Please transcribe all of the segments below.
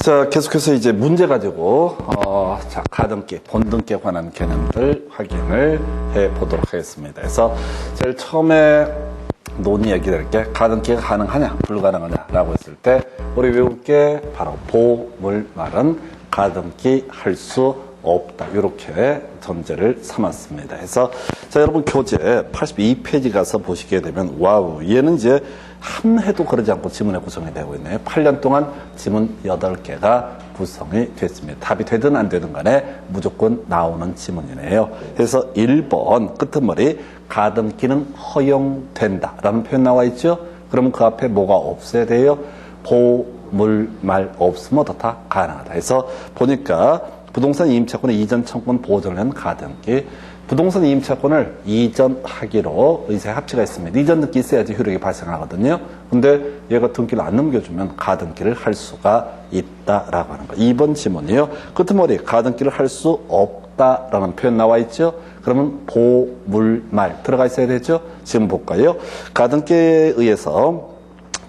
자, 계속해서 이제 문제 가지고, 자, 가등기, 본등기에 관한 개념들 확인을 해 보도록 하겠습니다. 그래서 제일 처음에 논의 얘기될 게 가등기가 가능하냐, 불가능하냐 라고 했을 때, 우리 외울 게 바로 보물말은 가등기 할 수 없다. 이렇게 전제를 삼았습니다. 그래서, 자, 여러분 교재 82페이지 가서 보시게 되면, 와우, 얘는 이제 한 해도 그러지 않고 지문에 구성이 되고 있네요. 8년 동안 지문 8개가 구성이 됐습니다. 답이 되든 안 되든 간에 무조건 나오는 지문이네요. 그래서 1번 끄트머리 가등기는 허용된다 라는 표현 나와 있죠. 그러면 그 앞에 뭐가 없어야 돼요? 보물말 없으면 어떻다? 가능하다. 그래서 보니까 부동산 임차권의 이전 청구권 보존을 한 가등기, 부동산 임차권을 이전하기로 의사의 합치가 있습니다. 이전 등기 있어야지 효력이 발생하거든요. 근데 얘가 등기를 안 넘겨주면 가등기를 할 수가 있다라고 하는 거. 2번 지문이요. 끄트머리 가등기를 할 수 없다라는 표현 나와 있죠. 그러면 보물말 들어가 있어야 되죠. 지금 볼까요? 가등기에 의해서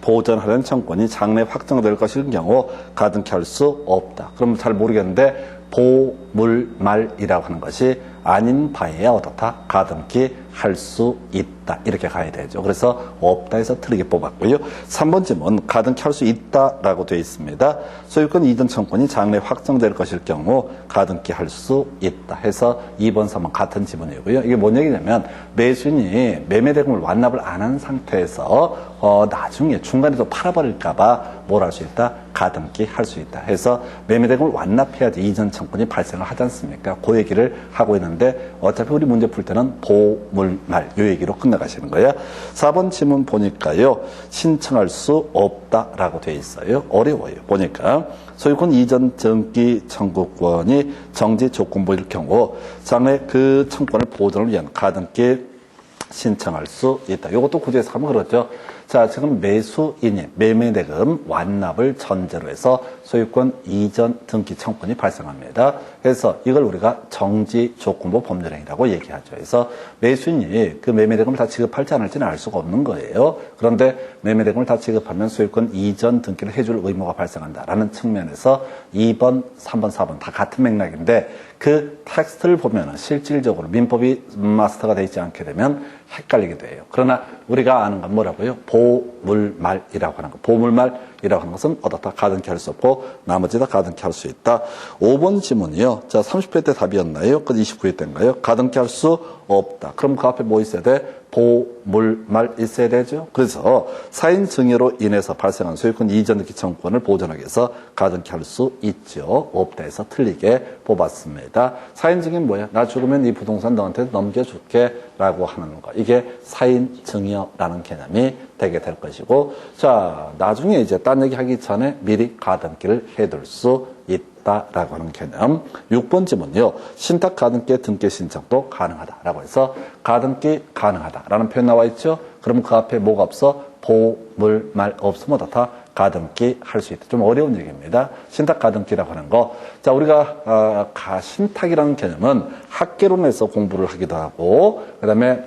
보존하려는 청구권이 장래 확정될 것일 경우 가등기 할 수 없다. 그럼 잘 모르겠는데 보물말이라고 하는 것이 아닌 바에 어떻다? 가등기 할 수 있다. 이렇게 가야 되죠. 그래서 없다 해서 틀리게 뽑았고요. 3번 질문 가등기 할 수 있다라고 되어 있습니다. 소유권 이전 청구권이 장래 확정될 것일 경우 가등기 할 수 있다 해서 2번, 3번 같은 지문이고요. 이게 뭔 얘기냐면 매수인이 매매대금을 완납을 안 한 상태에서 나중에 중간에도 팔아버릴까봐 뭘 할 수 있다? 가등기 할 수 있다 해서 매매대금을 완납해야지 이전 청구권이 발생을 하지 않습니까? 그 얘기를 하고 있는데 어차피 우리 문제 풀 때는 보물말 이 얘기로 끝나가시는 거예요. 4번 지문 보니까요. 신청할 수 없다라고 되어 있어요. 어려워요. 보니까 소유권 이전 등기 청구권이 정지 조건부일 경우 장래 그 청구권을 보존을 위한 가등기 신청할 수 있다. 이것도 구제에서 하면 그렇죠. 자, 지금 매수인이 매매대금 완납을 전제로 해서 소유권 이전 등기 청구권이 발생합니다. 그래서 이걸 우리가 정지 조건부 법률행위라고 얘기하죠. 그래서 매수인이 그 매매대금을 다 지급할지 안 할지는 알 수가 없는 거예요. 그런데 매매대금을 다 지급하면 소유권 이전 등기를 해줄 의무가 발생한다라는 측면에서 2번, 3번, 4번 다 같은 맥락인데 그 텍스트를 보면 실질적으로 민법이 마스터가 되어 있지 않게 되면 헷갈리게 돼요. 그러나 우리가 아는 건 뭐라고요? 보물말이라고 하는 거. 보물말이라고 하는 것은 어떻다? 가등기 할 수 없고 나머지 다 가등기 할 수 있다. 5번 지문이요. 자, 30회 때 답이었나요? 그 29회 때인가요? 가등기 할 수 없다. 그럼 그 앞에 뭐 있어야 돼? 보물말 있어야 되죠. 그래서 사인 증여로 인해서 발생한 소유권 이전 등기 청구권을 보존하기 위해서 가등기 할 수 있죠. 없다 해서 틀리게 뽑았습니다. 사인 증여는 뭐야? 나 죽으면 이 부동산 너한테 넘겨줄게 라고 하는 거. 이게 사인 증여라는 개념이 되게 될 것이고, 자, 나중에 이제 딴 얘기 하기 전에 미리 가등기를 해둘 수 있다라고 하는 개념. 6번 지문이요. 신탁 가등기 등기 신청도 가능하다라고 해서 가등기 가능하다라는 표현 나와 있죠. 그러면 그 앞에 뭐가 없어? 보물말 없으면 다 가등기 할 수 있다. 좀 어려운 얘기입니다. 신탁 가등기라고 하는 거. 자, 우리가 신탁이라는 개념은 학개론에서 공부를 하기도 하고, 그다음에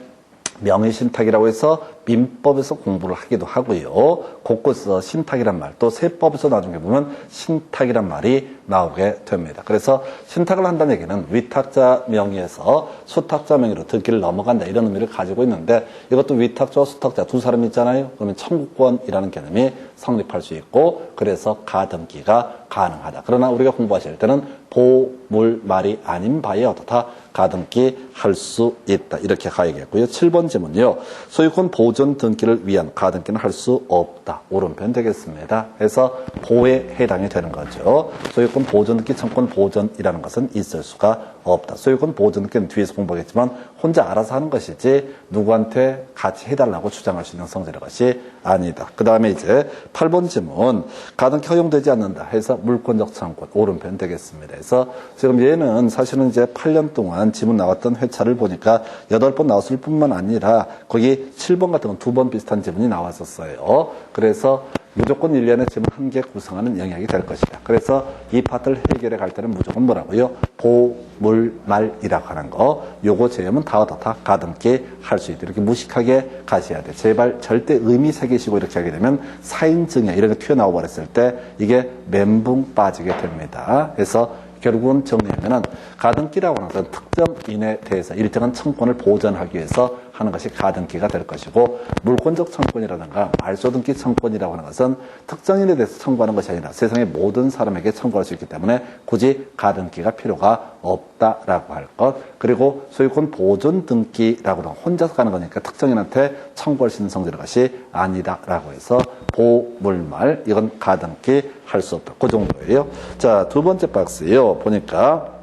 명의신탁이라고 해서 민법에서 공부를 하기도 하고요. 곳곳에서 신탁이란 말, 또 세법에서 나중에 보면 신탁이란 말이 나오게 됩니다. 그래서 신탁을 한다는 얘기는 위탁자 명의에서 수탁자 명의로 등기를 넘어간다 이런 의미를 가지고 있는데 이것도 위탁자와 수탁자 두 사람이 있잖아요. 그러면 청구권이라는 개념이 성립할 수 있고 그래서 가등기가 가능하다. 그러나 우리가 공부하실 때는 보물말이 아닌 바에 어떻다? 가등기 할 수 있다. 이렇게 가야겠고요. 7번 지문이요. 소유권 보존 등기를 위한 가등기는 할 수 없다. 오른편 되겠습니다. 그래서 보에 해당이 되는 거죠. 소유권 보존 등기 청구권 보존이라는 것은 있을 수가 없다. 소유권 보존 등기는 뒤에서 공부하겠지만 혼자 알아서 하는 것이지 누구한테 같이 해달라고 주장할 수 있는 성질의 것이 아니다. 그 다음에 이제 8번 지문 가등기 허용되지 않는다 해서 물권적 청구권 오른편 되겠습니다. 그래서 지금 얘는 사실은 이제 8년 동안 지문 나왔던 회차를 보니까 8번 나왔을 뿐만 아니라 거기 7번 같은 건 2번 비슷한 지문이 나왔었어요. 그래서 무조건 1년에 지문 1개 구성하는 영역이 될 것이다. 그래서 이 파트를 해결해 갈 때는 무조건 뭐라고요? 보, 물, 말이라고 하는 거. 요거 제외하면 다 가등기 할 수 있다. 이렇게 무식하게 가셔야 돼. 제발 절대 의미 새기시고 이렇게 하게 되면 사인증에 이런 게 튀어나와 버렸을 때 이게 멘붕 빠지게 됩니다. 그래서 결국은 정리하면은 가등기라고 하는 것은 특정인에 대해서 일정한 청권을 보전하기 위해서 하는 것이 가등기가 될 것이고, 물권적 청권이라든가 말소등기 청권이라고 하는 것은 특정인에 대해서 청구하는 것이 아니라 세상의 모든 사람에게 청구할 수 있기 때문에 굳이 가등기가 필요가 없다라고 할 것. 그리고 소유권 보존 등기라고 하는 혼자서 가는 거니까 특정인한테 청구할 수 있는 성질의 것이 아니다라고 해서 보물말, 이건 가등기 할 수 없다. 그 정도예요. 자, 두 번째 박스예요. 보니까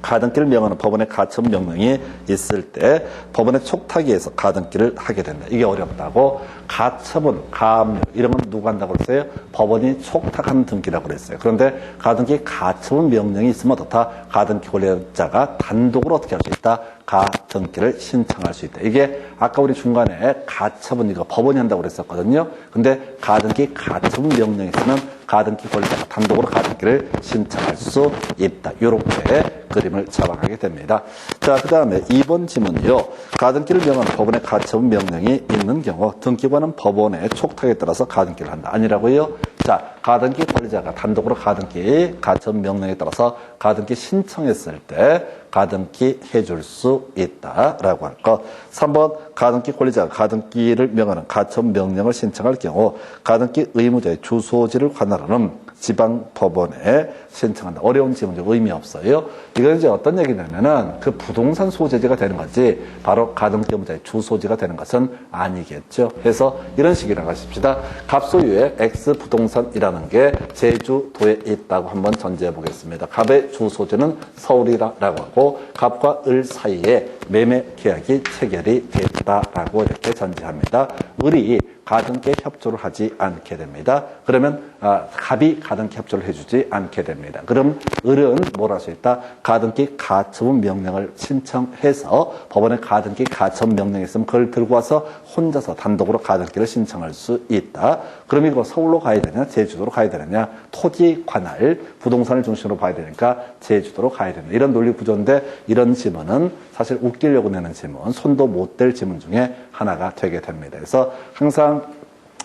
가등기를 명하는 법원의 가처분 명령이 있을 때 법원의 촉탁위에서 가등기를 하게 된다. 이게 어렵다고. 가처분, 가압류 이런 건 누가 한다고 그랬어요? 법원이 촉탁하는 등기라고 그랬어요. 그런데 가등기 가처분 명령이 있으면 어떻다? 가등기 권리자가 단독으로 어떻게 할 수 있다? 가등기를 신청할 수 있다. 이게 아까 우리 중간에 가처분 이거 법원이 한다고 그랬었거든요. 근데 가등기 가처분 명령이 있으면 가등기 권리자가 단독으로 가등기를 신청할 수 있다. 이렇게 그림을 잡아가게 됩니다. 자, 그 다음에 2번 지문이요. 가등기를 명하는 법원의 가처분 명령이 있는 경우 등기관은 법원의 촉탁에 따라서 가등기를 한다. 아니라고요? 자, 가등기 권리자가 단독으로 가등기 가처분 명령에 따라서 가등기 신청했을 때 가등기 해줄 수 있다라고 할 것. 3번 가등기 권리자가 가등기를 명하는 가처분 명령을 신청할 경우 가등기 의무자의 주소지를 관할하는 지방법원에 신청한다. 어려운 지문이 의미 없어요. 이건 이제 어떤 얘기냐면은 그 부동산 소재지가 되는 거지 바로 가등기 의무자의 주소지가 되는 것은 아니겠죠. 그래서 이런 식이라고 하십시다. 갑소유의 X 부동산이라는 게 제주도에 있다고 한번 전제해 보겠습니다. 갑의 주소지는 서울이라고 하고 갑과 을 사이에 매매 계약이 체결이 됐다라고 이렇게 전제합니다. 을이 가등기에 협조를 하지 않게 됩니다. 그러면 갑이 가등기 협조를 해주지 않게 됩니다. 그럼 을은 뭘 할 수 있다? 가등기 가처분 명령을 신청해서 법원에 가등기 가처분 명령이 있으면 그걸 들고 와서 혼자서 단독으로 가등기를 신청할 수 있다. 그럼 이거 서울로 가야 되냐? 제주도로 가야 되느냐? 토지 관할, 부동산을 중심으로 봐야 되니까 제주도로 가야 되느냐? 이런 논리 구조인데 이런 지문은 사실 웃기려고 내는 지문, 손도 못 댈 지문 중에 하나가 되게 됩니다. 그래서 항상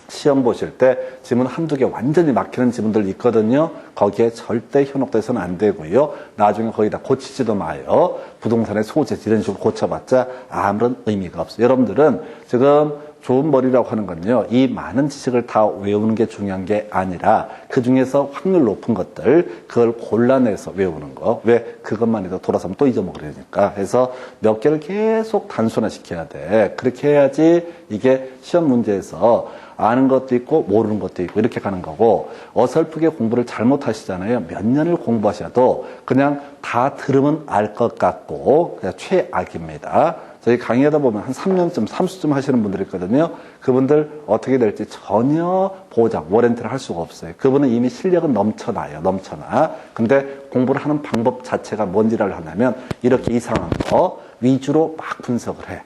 시험 보실 때 지문 한두 개 완전히 막히는 지문들 있거든요. 거기에 절대 현혹돼서는 안 되고요. 나중에 거의 다 고치지도 마요. 부동산의 소재지 이런 식으로 고쳐봤자 아무런 의미가 없어요. 여러분들은 지금 좋은 머리라고 하는 건요. 이 많은 지식을 다 외우는 게 중요한 게 아니라 그 중에서 확률 높은 것들 그걸 골라내서 외우는 거. 왜? 그것만 해도 돌아서면 또 잊어먹으려니까. 그래서 몇 개를 계속 단순화시켜야 돼. 그렇게 해야지 이게 시험 문제에서 아는 것도 있고 모르는 것도 있고 이렇게 가는 거고, 어설프게 공부를 잘못하시잖아요. 몇 년을 공부하셔도 그냥 다 들으면 알 것 같고 그냥 최악입니다. 저희 강의하다 보면 한 3년쯤, 3수쯤 하시는 분들이 있거든요. 그분들 어떻게 될지 전혀 보장, 워런티를 할 수가 없어요. 그분은 이미 실력은 넘쳐나요. 넘쳐나. 근데 공부를 하는 방법 자체가 뭔지를 하냐면 이렇게 이상한 거 위주로 막 분석을 해.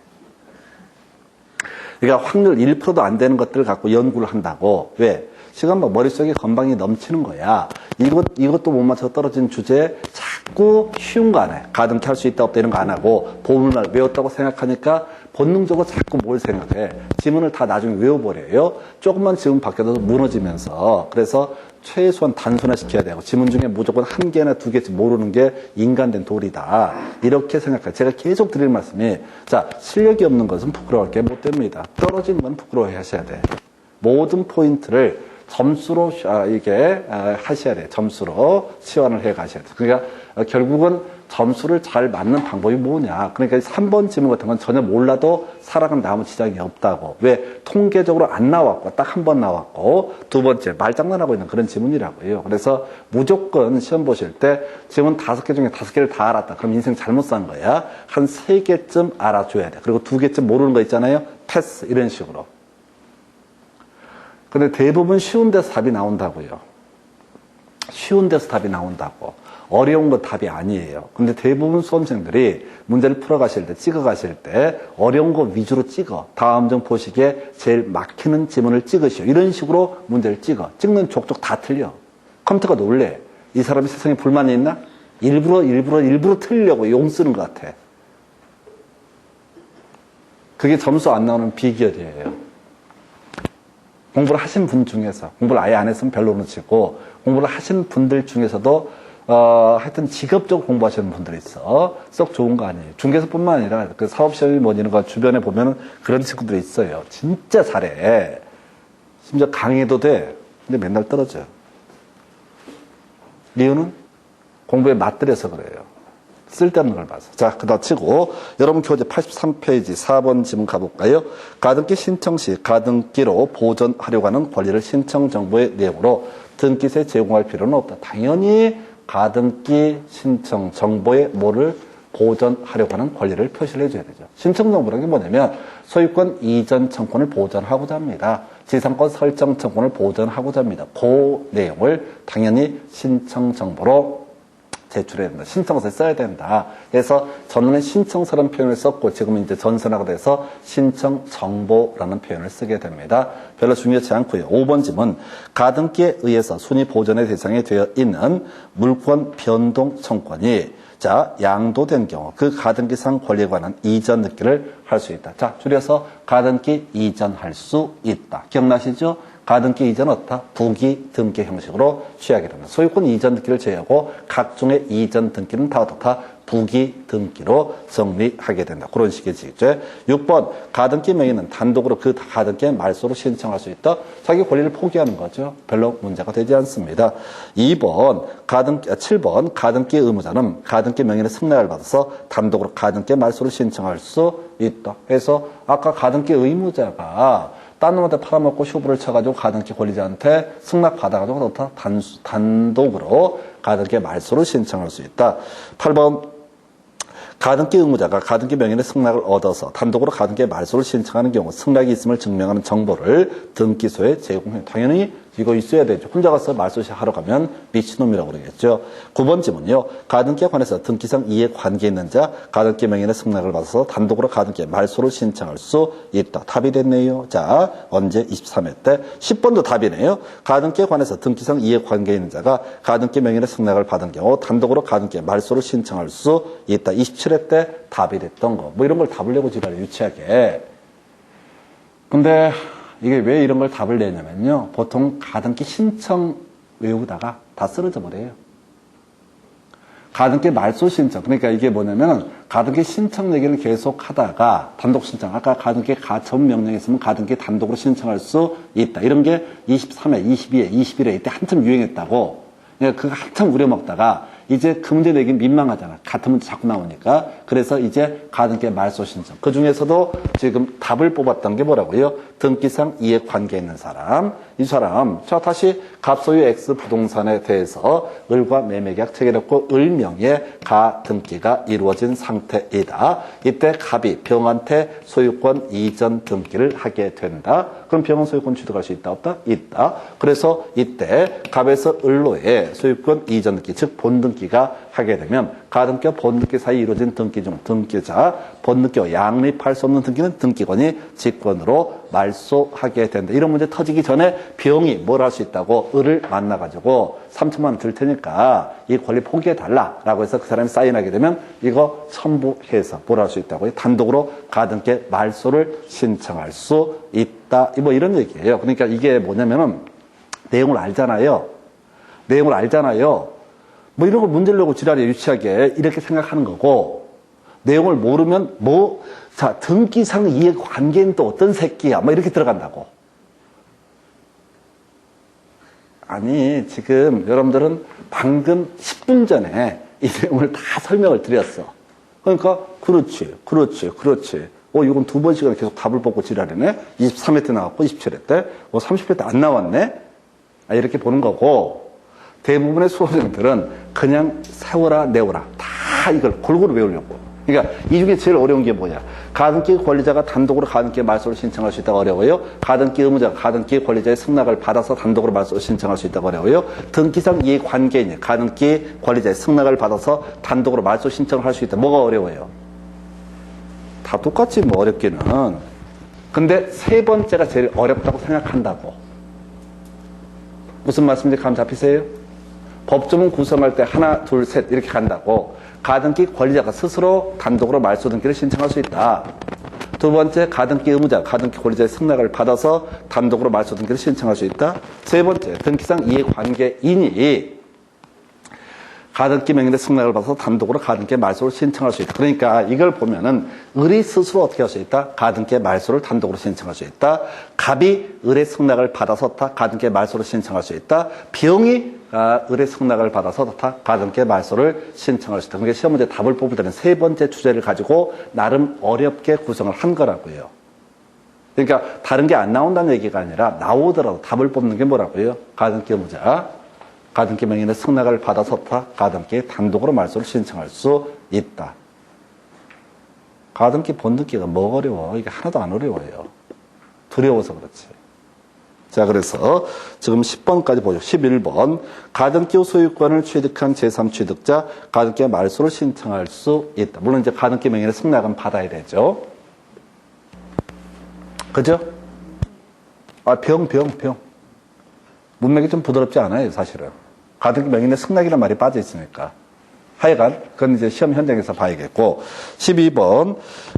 그러니까 확률 1%도 안 되는 것들을 갖고 연구를 한다고. 왜? 시간 막 머릿속에 건방이 넘치는 거야. 이것도 못 맞춰서 떨어진 주제에 자꾸 쉬운 거 안 해. 가등기 할 수 있다 없다 이런 거 안 하고 보물말 외웠다고 생각하니까 본능적으로 자꾸 뭘 생각해. 지문을 다 나중에 외워버려요. 조금만 지문 바뀌어도 무너지면서. 그래서 최소한 단순화시켜야 되고 지문 중에 무조건 한 개나 두 개씩 모르는 게 인간된 도리다. 이렇게 생각해요. 제가 계속 드리는 말씀이 자, 실력이 없는 것은 부끄러워할 게 못 됩니다. 떨어지는 건 부끄러워 하셔야 돼. 모든 포인트를 점수로 하셔야 돼요. 점수로 치환을 해 가셔야 돼요. 그러니까 결국은 점수를 잘 맞는 방법이 뭐냐. 그러니까 3번 지문 같은 건 전혀 몰라도 살아가는 아무 지장이 없다고. 왜? 통계적으로 안 나왔고 딱 한 번 나왔고 두 번째 말장난하고 있는 그런 지문이라고요. 그래서 무조건 시험 보실 때 지문 5개 중에 5개를 다 알았다. 그럼 인생 잘못 산 거야. 한 3개쯤 알아줘야 돼. 그리고 2개쯤 모르는 거 있잖아요. 패스 이런 식으로. 근데 대부분 쉬운 데서 답이 나온다고요. 쉬운 데서 답이 나온다고. 어려운 거 답이 아니에요. 근데 대부분 수험생들이 문제를 풀어가실 때, 찍어가실 때 어려운 거 위주로 찍어. 다음 점 보시기에 제일 막히는 지문을 찍으시오. 이런 식으로 문제를 찍어. 찍는 족족 다 틀려. 컴퓨터가 놀래. 이 사람이 세상에 불만이 있나? 일부러 틀리려고 용 쓰는 것 같아. 그게 점수 안 나오는 비결이에요. 공부를 하신 분 중에서, 공부를 아예 안 했으면 별로는 치고, 공부를 하신 분들 중에서도 하여튼 직업적으로 공부하시는 분들이 있어. 썩 좋은 거 아니에요. 중개사뿐만 아니라 그 사업시험이 뭐 이런 거 주변에 보면은 그런 친구들이 있어요. 진짜 잘해. 심지어 강의도 돼. 근데 맨날 떨어져. 이유는 공부에 맞들여서 그래요. 쓸데없는 걸 봐서. 자, 그다음 치고 여러분 교재 83페이지 4번 지문 가볼까요? 가등기 신청 시 가등기로 보존하려고 하는 권리를 신청 정보의 내용으로 등기세 제공할 필요는 없다. 당연히 가등기 신청 정보에 뭐를 보존하려고 하는 권리를 표시를 해줘야 되죠. 신청 정보라는 게 뭐냐면 소유권 이전 청구를 보존하고자 합니다. 지상권 설정 청구를 보존하고자 합니다. 그 내용을 당연히 신청 정보로 제출해야 된다. 신청서에 써야 된다. 그래서 전에는 신청서라는 표현을 썼고 지금은 이제 전선화가 돼서 신청정보라는 표현을 쓰게 됩니다. 별로 중요하지 않고요. 5번 지문. 가등기에 의해서 순위 보존의 대상이 되어 있는 물권 변동 청구권이 자, 양도된 경우 그 가등기상 권리에 관한 이전 등기를 할 수 있다. 자, 줄여서 가등기 이전할 수 있다. 기억나시죠? 가등기 이전은 어떻다? 부기 등기 형식으로 취하게 됩니다. 소유권 이전 등기를 제외하고 각종의 이전 등기는 다 어떻다? 부기 등기로 정리하게 된다. 그런 식이죠. 6번 가등기 명의는 단독으로 그 가등기의 말소로 신청할 수 있다. 자기 권리를 포기하는 거죠. 별로 문제가 되지 않습니다. 7번 가등기 의무자는 가등기 명의의 승낙을 받아서 단독으로 가등기 말소를 신청할 수 있다. 그래서 아까 가등기 의무자가 딴 놈한테 팔아먹고 쇼부를 쳐가지고 가등기 권리자한테 승낙 받아가지고 단독으로 가등기 말소를 신청할 수 있다. 8번 가등기 의무자가 가등기 명의의 승낙을 얻어서 단독으로 가등기 말소를 신청하는 경우 승낙이 있음을 증명하는 정보를 등기소에 제공해. 당연히 이거 있어야 되죠. 혼자 가서 말소시 하러 가면 미친놈이라고 그러겠죠. 9번 지문이요. 가등기에 관해서 등기상 이해관계 있는 자 가등기 명의의 승낙을 받아서 단독으로 가등기 말소를 신청할 수 있다. 답이 됐네요. 자, 언제? 23회 때. 10번도 답이네요. 가등기에 관해서 등기상 이해관계 있는 자가 가등기 명의의 승낙을 받은 경우 단독으로 가등기 말소를 신청할 수 있다. 27회 때 답이 됐던 거. 뭐 이런 걸 답을 내고 지랄 유치하게. 근데 이게 왜 이런 걸 답을 내냐면요. 보통 가등기 신청 외우다가 다 쓰러져 버려요. 가등기 말소 신청. 그러니까 이게 뭐냐면 가등기 신청 얘기를 계속 하다가 단독 신청. 아까 가등기 가전 명령이 있으면 가등기 단독으로 신청할 수 있다. 이런 게 23회, 22회, 21회 이때 한참 유행했다고. 그러니까 그거 한참 우려먹다가 이제 그 문제 내기 민망하잖아. 같은 문제 자꾸 나오니까. 그래서 이제 가등기 말소 신청. 그 중에서도 지금 답을 뽑았던 게 뭐라고요? 등기상 이해관계 있는 사람. 이 사람, 자, 다시 갑소유 X 부동산에 대해서 을과 매매계약 체결했고 을명의 가등기가 이루어진 상태이다. 이때 갑이 병한테 소유권 이전 등기를 하게 된다. 그럼 병은 소유권 취득할 수 있다, 없다? 있다. 그래서 이때 갑에서 을로의 소유권 이전 등기, 즉 본등기가 하게 되면 가등기와 본등기 사이 이루어진 등기 중 등기자, 본등기와 양립할 수 없는 등기는 등기권이 직권으로 말소하게 된다. 이런 문제 터지기 전에 병이 뭘 할 수 있다고 을을 만나가지고 3천만 원 줄 테니까 이 권리 포기해달라라고 해서 그 사람이 사인하게 되면 이거 첨부해서 뭘 할 수 있다고요? 단독으로 가등기 말소를 신청할 수 있다. 뭐 이런 얘기예요. 그러니까 이게 뭐냐면은 내용을 알잖아요. 뭐 이런 걸 문제를 내고 지랄에 유치하게 이렇게 생각하는 거고 내용을 모르면 자, 등기상 이해관계는 또 어떤 새끼야? 뭐 이렇게 들어간다고. 아니, 지금 여러분들은 방금 10분 전에 이 내용을 다 설명을 드렸어. 그러니까 그렇지. 이건 두 번씩은 계속 답을 뽑고 지랄이네. 23회 때 나왔고 27회 때. 30회 때 안 나왔네. 이렇게 보는 거고 대부분의 수험생들은 그냥 세워라 내워라 다 이걸 골고루 외우려고. 그러니까 이 중에 제일 어려운 게 뭐냐? 가등기 권리자가 단독으로 가등기 말소를 신청할 수 있다가 어려워요. 가등기 의무자가 가등기 권리자의 승낙을 받아서 단독으로 말소를 신청할 수 있다가 어려워요. 등기상 이해관계인이 가등기 권리자의 승낙을 받아서 단독으로 말소 신청을 할 수 있다. 뭐가 어려워요? 다 똑같지 뭐 어렵기는. 근데 세 번째가 제일 어렵다고 생각한다고. 무슨 말씀인지 감 잡히세요? 법조문 구성할 때 하나, 둘, 셋 이렇게 간다고. 가등기 권리자가 스스로 단독으로 말소 등기를 신청할 수 있다. 두 번째, 가등기 의무자, 가등기 권리자의 승낙을 받아서 단독으로 말소 등기를 신청할 수 있다. 세 번째, 등기상 이해관계인이 가등기 명인의 승낙을 받아서 단독으로 가등기 말소를 신청할 수 있다. 그러니까 이걸 보면은 을이 스스로 어떻게 할 수 있다? 가등기 말소를 단독으로 신청할 수 있다. 갑이 을의 승낙을 받아서 다 가등기 말소를 신청할 수 있다. 병이 을의 승낙을 받아서 다 가등기 말소를 신청할 수 있다. 그러니까 시험 문제 답을 뽑을 때는 세 번째 주제를 가지고 나름 어렵게 구성을 한 거라고요. 그러니까 다른 게 안 나온다는 얘기가 아니라 나오더라도 답을 뽑는 게 뭐라고요? 가등기 의무자. 가등기 명인의 승낙을 받아서 다 가등기 단독으로 말소를 신청할 수 있다. 가등기 본등기가 뭐가 어려워? 이게 하나도 안 어려워요. 두려워서 그렇지. 자, 그래서 지금 10번까지 보죠. 11번. 가등기 소유권을 취득한 제3취득자, 가등기 말소를 신청할 수 있다. 물론 이제 가등기 명인의 승낙은 받아야 되죠. 그죠? 병. 문맥이 좀 부드럽지 않아요, 사실은. 가등기 명인의 승낙이라는 말이 빠져 있으니까. 하여간, 그건 이제 시험 현장에서 봐야겠고. 12번.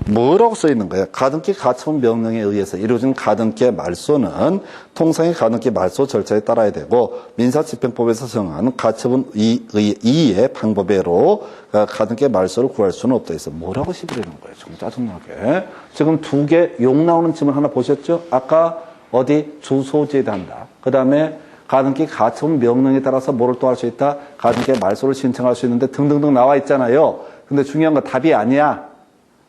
뭐라고 써 있는 거예요? 가등기 가처분 명령에 의해서 이루어진 가등기의 말소는 통상의 가등기 말소 절차에 따라야 되고, 민사집행법에서 정한 가처분 이의 방법외로 가등기 말소를 구할 수는 없다 해서 뭐라고 시비되는 거예요? 좀 짜증나게. 지금 두 개 욕 나오는 질문 하나 보셨죠? 아까 어디 주소지에 한다. 그 다음에 가등기 가처분 명령에 따라서 뭐를 또 할 수 있다? 가등기 말소를 신청할 수 있는데 등등등 나와 있잖아요. 근데 중요한 건 답이 아니야.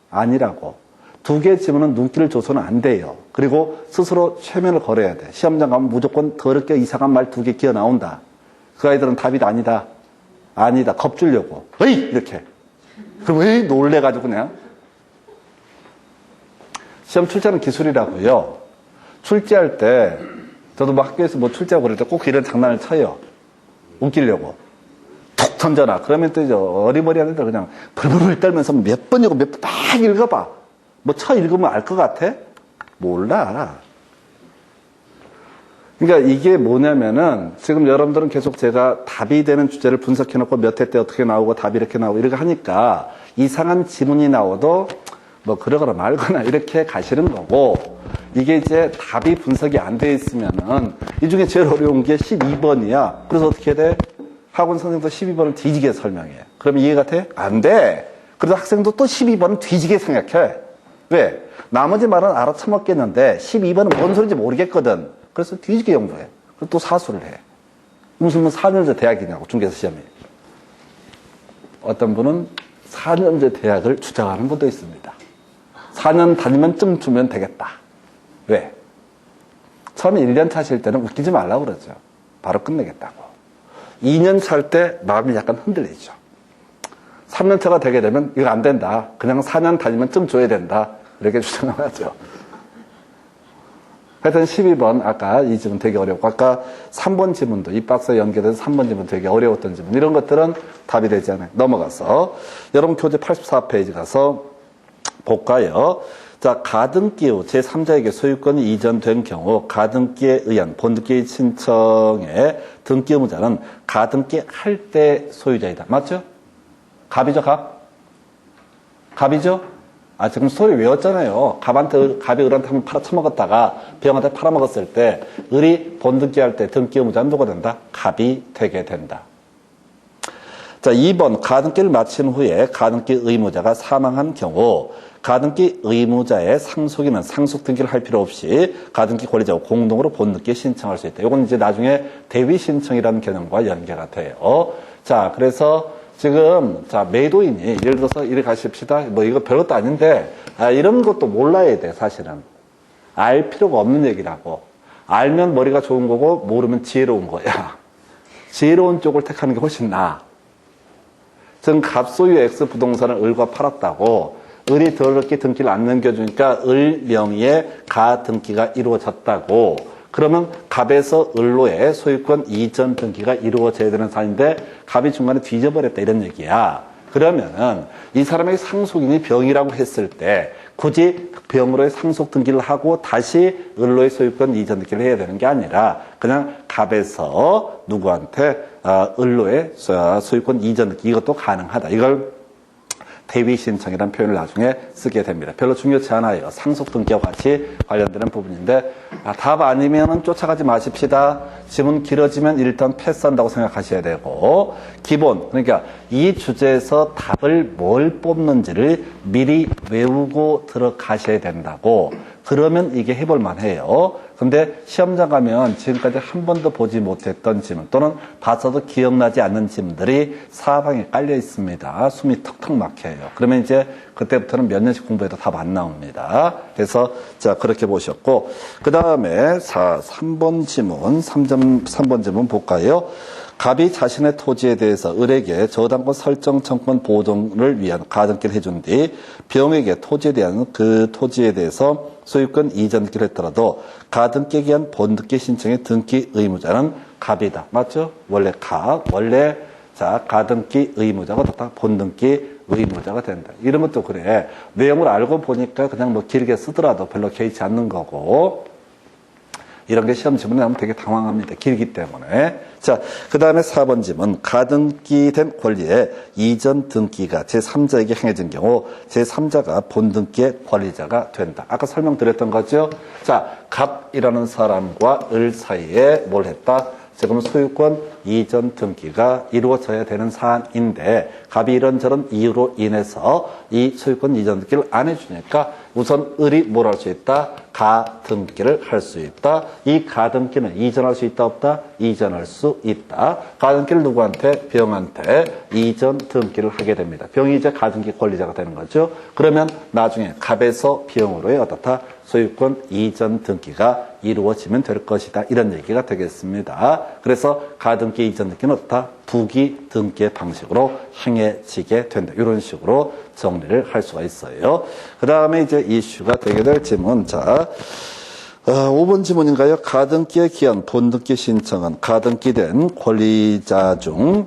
아니라고. 두 개 지문은 눈길을 줘서는 안 돼요. 그리고 스스로 최면을 걸어야 돼. 시험장 가면 무조건 더럽게 이상한 말 두 개 기어 나온다. 그 아이들은 답이 아니다. 아니다. 겁주려고. 어이! 이렇게. 그럼 에이! 놀래가지고 그냥. 시험 출제는 기술이라고요. 출제할 때 저도 뭐 학교에서 뭐 출제하고 그럴 때 꼭 이런 장난을 쳐요. 웃기려고. 툭 던져라. 그러면 또 이제 어리머리한 애들 그냥 벌벌 떨면서 몇 번이고 몇 번 막 읽어봐. 뭐 쳐 읽으면 알 것 같아? 몰라. 그러니까 이게 뭐냐면은 지금 여러분들은 계속 제가 답이 되는 주제를 분석해놓고 몇 회 때 어떻게 나오고 답이 이렇게 나오고 이렇게 하니까 이상한 지문이 나와도 뭐 그러거나 말거나 이렇게 가시는 거고, 이게 이제 답이 분석이 안 돼 있으면은 이 중에 제일 어려운 게 12번이야. 그래서 어떻게 돼? 학원 선생님도 12번을 뒤지게 설명해. 그러면 이해가 돼? 안 돼. 그래서 학생도 또 12번은 뒤지게 생각해. 왜? 나머지 말은 알아쳐먹겠는데 12번은 뭔 소리인지 모르겠거든. 그래서 뒤지게 연구해. 그리고 또 사수를 해. 무슨 4년제 대학이냐고, 중개사 시험이. 어떤 분은 4년제 대학을 주장하는 것도 있습니다. 4년 다니면 쯤 주면 되겠다. 왜? 처음에 1년 차실 때는 웃기지 말라고 그러죠. 바로 끝내겠다고. 2년 찰 때 마음이 약간 흔들리죠. 3년 차가 되게 되면 이거 안 된다. 그냥 4년 다니면 쯤 줘야 된다. 이렇게 주장을 하죠. 하여튼 12번, 아까 이 지문 되게 어렵고, 아까 3번 지문도, 이 박스에 연결돼서 3번 지문 되게 어려웠던 지문, 이런 것들은 답이 되지 않아요. 넘어가서, 여러분 교재 84페이지 가서 볼까요? 자, 가등기 후 제3자에게 소유권이 이전된 경우 가등기에 의한 본등기 신청의 등기 의무자는 가등기 할 때 소유자이다. 맞죠? 갑이죠, 갑? 갑이죠? 지금 소리 외웠잖아요. 갑이 을한테 한번 팔아쳐먹었다가 병한테 팔아먹었을 때 을이 본등기 할 때 등기 의무자는 누가 된다? 갑이 되게 된다. 자, 2번 가등기를 마친 후에 가등기 의무자가 사망한 경우 가등기 의무자의 상속인은 상속 등기를 할 필요 없이 가등기 권리자와 공동으로 본등기 신청할 수 있다. 이건 이제 나중에 대위 신청이라는 개념과 연계가 돼요. 자, 그래서 지금 자 매도인이 예를 들어서 이래 가십시다. 뭐 이거 별것도 아닌데 이런 것도 몰라야 돼. 사실은 알 필요가 없는 얘기라고. 알면 머리가 좋은 거고 모르면 지혜로운 거야. 지혜로운 쪽을 택하는 게 훨씬 나아. 즉 갑소유 X 부동산을 을과 팔았다고 을이 더럽게 등기를 안 넘겨주니까 을 명의의 가등기가 이루어졌다고. 그러면 갑에서 을로의 소유권 이전 등기가 이루어져야 되는 사안인데 갑이 중간에 뒤져버렸다 이런 얘기야. 그러면은 이 사람의 상속인이 병이라고 했을 때 굳이 병으로의 상속 등기를 하고 다시 을로의 소유권 이전 등기를 해야 되는 게 아니라 그냥 갑에서 누구한테 을로의 소유권 이전 등기 이것도 가능하다. 이걸 대위 신청이라는 표현을 나중에 쓰게 됩니다. 별로 중요치 않아요. 상속 등기와 같이 관련되는 부분인데 답 아니면은 쫓아가지 마십시다. 지문 길어지면 일단 패스한다고 생각하셔야 되고 기본 그러니까 이 주제에서 답을 뭘 뽑는지를 미리 외우고 들어가셔야 된다고. 그러면 이게 해볼 만해요. 근데 시험장 가면 지금까지 한 번도 보지 못했던 지문 또는 봐서도 기억나지 않는 지문들이 사방에 깔려 있습니다. 숨이 턱턱 막혀요. 그러면 이제 그때부터는 몇 년씩 공부해도 답 안 나옵니다. 그래서 자 그렇게 보셨고 그 다음에 3번 지문 3번 지문 볼까요? 갑이 자신의 토지에 대해서 을에게 저당권 설정 청권 보존을 위한 가등기를 해준 뒤 병에게 토지에 대한 그 토지에 대해서 소유권 이전 등기를 했더라도 가등기에 의한 본등기 신청의 등기 의무자는 갑이다. 맞죠? 원래 가등기 의무자가 다 본등기 의무자가 된다. 이런 것도 그래. 내용을 알고 보니까 그냥 뭐 길게 쓰더라도 별로 개의치 않는 거고 이런 게 시험 지문에 나오면 되게 당황합니다. 길기 때문에. 자, 그 다음에 4번 지문. 가등기된 권리에 이전 등기가 제3자에게 행해진 경우 제3자가 본등기의 권리자가 된다. 아까 설명드렸던 거죠? 자, 갑이라는 사람과 을 사이에 뭘 했다? 지금 소유권 이전 등기가 이루어져야 되는 사안인데 갑이 이런저런 이유로 인해서 이 소유권 이전 등기를 안 해주니까 우선 을이 뭘 할 수 있다? 가등기를 할 수 있다. 이 가등기는 이전할 수 있다 없다? 이전할 수 있다. 가등기를 누구한테? 병한테 이전 등기를 하게 됩니다. 병이 이제 가등기 권리자가 되는 거죠. 그러면 나중에 갑에서 병으로의 어떻다? 소유권 이전 등기가 이루어지면 될 것이다. 이런 얘기가 되겠습니다. 그래서 가등기 이전 등기는 어떻다? 부기 등기의 방식으로 행해지게 된다. 이런 식으로 정리를 할 수가 있어요. 그 다음에 이제 이슈가 되게 될 지문. 자, 5번 지문인가요? 가등기에 기한 본등기 신청은 가등기된 권리자 중